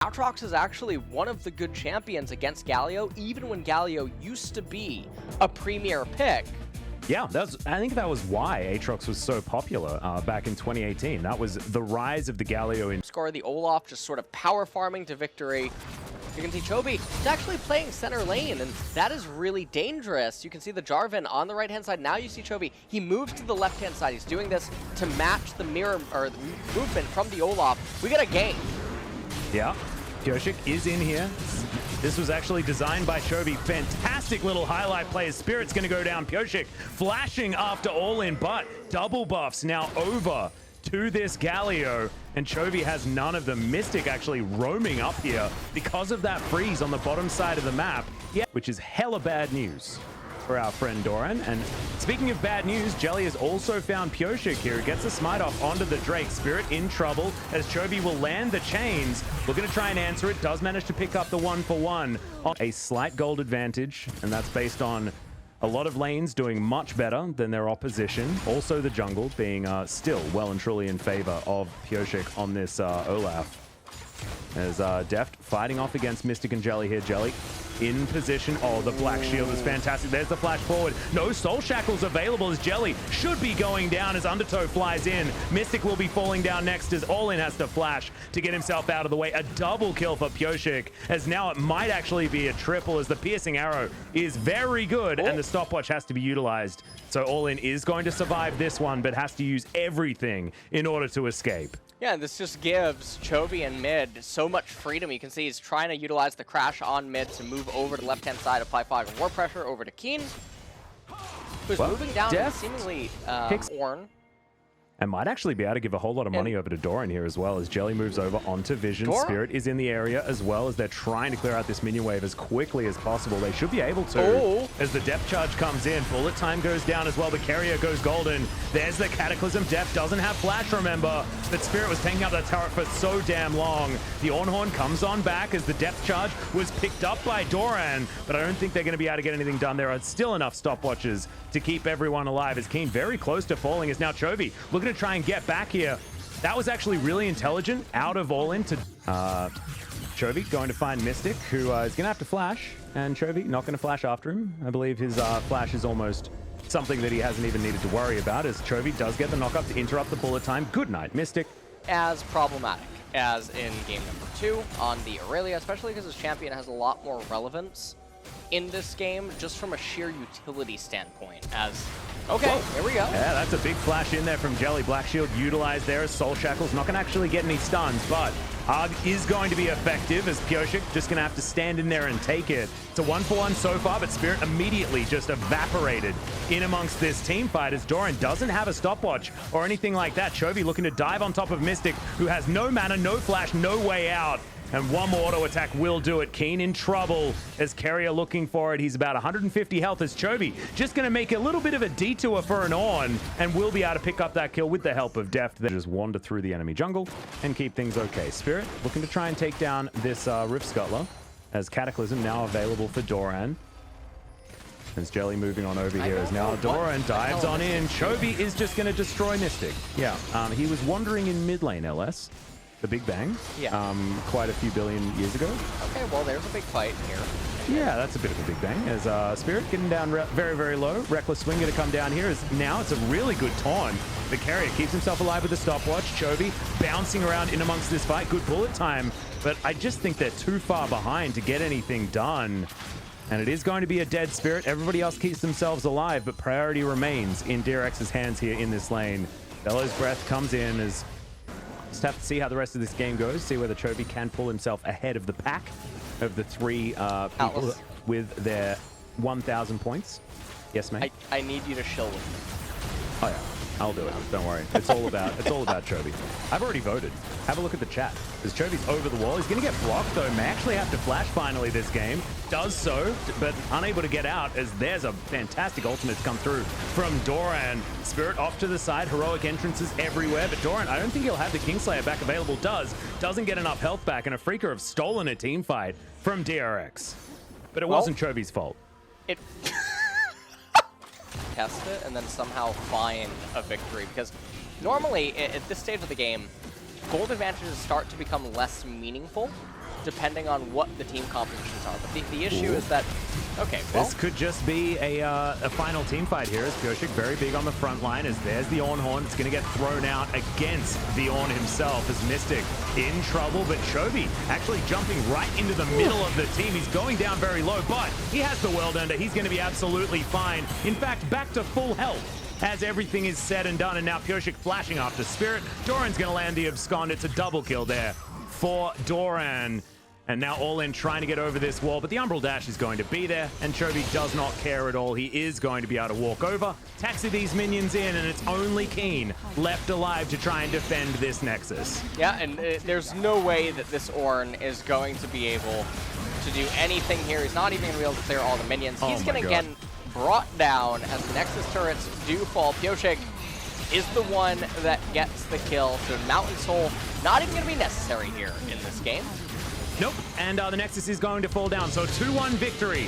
Aatrox is actually one of the good champions against Galio, even when Galio used to be a premier pick. Yeah, I think that was why Aatrox was so popular back in 2018. That was the rise of the Galio in Score the Olaf just sort of power farming to victory. You can see Chovy is actually playing center lane, and that is really dangerous. You can see the Jarvan on the right-hand side. Now you see Chovy. He moves to the left-hand side. He's doing this to match the mirror or the movement from the Olaf. We got a game. Yeah, Pyosik is in here. This was actually designed by Chovy. Fantastic little highlight play. Spirit's going to go down. Pyosik flashing after all in, but double buffs now over to this Galio, and Chovy has none of them. Mystic actually roaming up here because of that freeze on the bottom side of the map, yeah, which is hella bad news for our friend Doran. And speaking of bad news, Jelly has also found Pyosik here. Gets a smite off onto the Drake. Spirit in trouble as Chovy will land the chains. We're going to try and answer it. Does manage to pick up the 1-for-1 on a slight gold advantage, and that's based on a lot of lanes doing much better than their opposition. Also the jungle being still well and truly in favor of Pyosik on this Olaf. As Deft fighting off against Mystic and Jelly here. Jelly in position. Oh, the Black Shield is fantastic. There's the flash forward. No Soul Shackles available as Jelly should be going down as Undertow flies in. Mystic will be falling down next as All-In has to flash to get himself out of the way. A double kill for Pyosik, as now it might actually be a triple as the piercing arrow is very good and the stopwatch has to be utilized. So All-In is going to survive this one, but has to use everything in order to escape. Yeah, this just gives Chovy and mid so much freedom. You can see he's trying to utilize the crash on mid to move over to the left-hand side, apply fog and war pressure over to Keen, who's moving down and seemingly Ornn. And might actually be able to give a whole lot of money over to Doran here as well, as Jelly moves over onto Vision. Doran? Spirit is in the area as well, as they're trying to clear out this minion wave as quickly as possible. They should be able to, as the depth charge comes in. Bullet time goes down as well. The carrier goes golden. There's the Cataclysm. Depth doesn't have flash, remember, but Spirit was taking up that turret for so damn long. The Ornhorn comes on back as the depth charge was picked up by Doran, but I don't think they're going to be able to get anything done. There are still enough stopwatches to keep everyone alive, as Keen very close to falling, as now Chovy looking to try and get back here. That was actually really intelligent out of All-In to Chovy going to find Mystic, who is going to have to flash, and Chovy not going to flash after him. I believe his flash is almost something that he hasn't even needed to worry about, as Chovy does get the knockup to interrupt the bullet time. Good night, Mystic. As problematic as in game number 2 on the Aurelia, especially because his champion has a lot more relevance in this game, just from a sheer utility standpoint. As okay, here we go. Yeah, that's a big flash in there from Jelly. Black Shield utilized there as Soul Shackle's not going to actually get any stuns, but Hug is going to be effective, as Pyosik just going to have to stand in there and take it. It's a 1-for-1 so far, but Spirit immediately just evaporated in amongst this team fight, as Doran doesn't have a stopwatch or anything like that. Chovy looking to dive on top of Mystic, who has no mana, no flash, no way out. And one more auto attack will do it. Keen in trouble as Carrier looking for it. He's about 150 health as Chovy just going to make a little bit of a detour for an Ornn, and will be able to pick up that kill with the help of Deft. They just wander through the enemy jungle and keep things okay. Spirit looking to try and take down this Rift Scuttler, as Cataclysm now available for Doran. As Jelly moving on over here, as now Doran dives on in. Chovy is just going to destroy Mystic. Yeah, he was wandering in mid lane, LS. The Big Bang, quite a few billion years ago. Okay, well, there's a big fight here. Yeah, that's a bit of a Big Bang. As Spirit getting down very, very low. Reckless Swing going to come down here. As now it's a really good taunt. The carrier keeps himself alive with the stopwatch. Chovy bouncing around in amongst this fight. Good bullet time, but I just think they're too far behind to get anything done. And it is going to be a dead Spirit. Everybody else keeps themselves alive, but priority remains in DRX's hands here in this lane. Bellow's Breath comes in as just have to see how the rest of this game goes, see whether Chovy can pull himself ahead of the pack of the 3 people with their 1,000 points. Yes, mate? I need you to shill with me. Oh, yeah. I'll do it. Don't worry. It's all about Chovy. I've already voted. Have a look at the chat. As Chovy's over the wall, he's going to get blocked, though. May actually have to flash finally this game. Does so, but unable to get out, as there's a fantastic ultimate come through from Doran. Spirit off to the side. Heroic entrances everywhere, but Doran, I don't think he'll have the Kingslayer back available. Doesn't get enough health back, and a Freaker have stolen a team fight from DRX. But it wasn't Chovy's fault. Test it and then somehow find a victory, because normally at this stage of the game, gold advantages start to become less meaningful depending on what the team compositions are. But the issue is that, okay, well, this could just be a final team fight here, as Pyosik very big on the front line, as there's the Ornn Horn. It's going to get thrown out against the Ornn himself, as Mystic in trouble, but Chovy actually jumping right into the middle of the team. He's going down very low, but he has the World Ender. He's going to be absolutely fine. In fact, back to full health as everything is said and done, and now Pyosik flashing after Spirit. Doran's going to land the abscond. It's a double kill there for Doran. And now All In trying to get over this wall, but the Umbral Dash is going to be there, and Chovy does not care at all. He is going to be able to walk over, taxi these minions in, and it's only Keen left alive to try and defend this Nexus. Yeah, and there's no way that this Ornn is going to be able to do anything here. He's not even going to be able to clear all the minions. He's going to get brought down as the Nexus turrets do fall. Pyosik is the one that gets the kill, so Mountain Soul not even going to be necessary here in this game. Nope, and the Nexus is going to fall down. So 2-1 victory